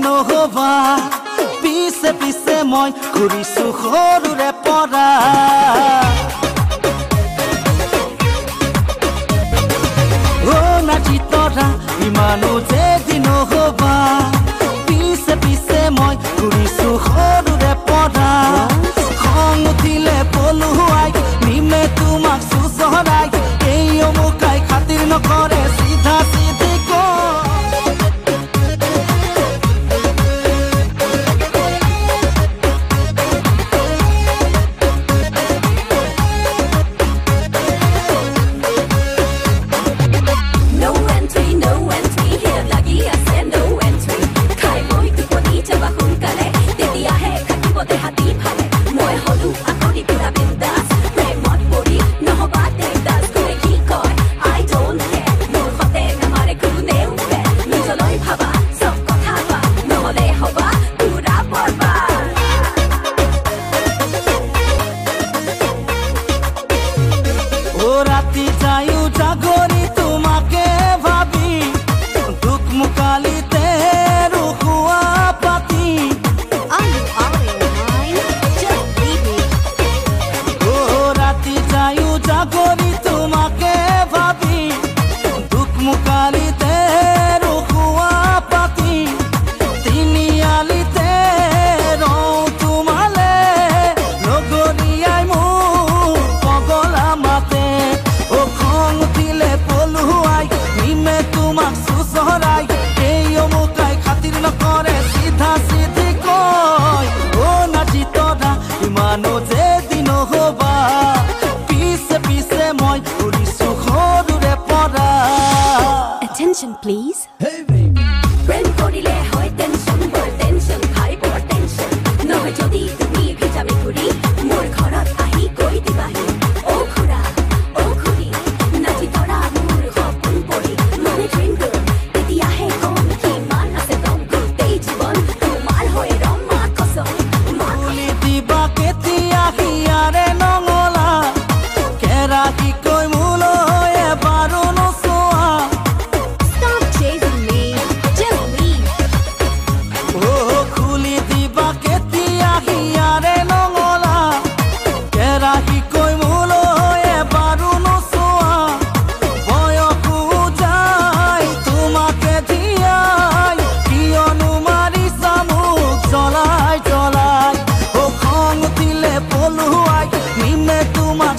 নহবা পিছে পিছে মই ঘূৰিছো সৰুৰে পৰা নাচি তৰা ইমানো যে দিন নহবা পিছে পিছে মই ঘূৰিছো সৰুৰে পৰা খং উঠিলে পলুৱাই নিমে তোমাক চুচৰাই এই অমুকাই খাতিৰ নকৰে চিধা চিধি রাতি যায়ু জাগরি তোমাকে ভাবি দুঃখ মুকালিতে রুহুয়া পাতি ও রাতি যায়ু জাগরি তোমাকে ভাবি দুঃখ মুকালিতে রুহুয়া পাতি তিনি আলিতে রও তোমালে লগরিয়াই মু পগলা মাতে তোমাক সুচৰাই এই অমুকাই খাতিৰ নকৰে চিধা চিধি কয় ও নাচি তৰা ইমানো যে দিন নহবা পিছে পিছে মই ঘূৰিছো সৰুৰে পৰা Attention please Hey baby প্ৰেম কৰিলে হয় টেনচন বৰ টেনচন হাই বৰ টেনচন নহয় যদি তুমি ভিটামি ঘূৰি মোৰ ঘৰত আহি কৈ দিবাহি ও খুৰা ও খুৰী নাচি তৰা মোৰ সপোন পৰি মনে ট্ৰিংকল তেতিয়াহে কম কিমান আছে দম গোটেই জীৱন তোমাৰ হৈ ৰমা কসম বুলি দিবা কেতিয়া হিয়াৰে নঙলা কেৰাহী কৈ মোলৈ এবাৰো নোচোৱা Stop chasing me just leave খুলি দিবা কেতিয়া হিয়াৰে নঙলা কেৰাহী কৈ মোলৈ এবাৰো নোচোৱা বয়সো যায় তোমাকে দিয়াই কিয়নো মাৰিছা মোক জ্বলাই জ্বলাই খং উঠিলে পলুৱাই নিমে তোমাক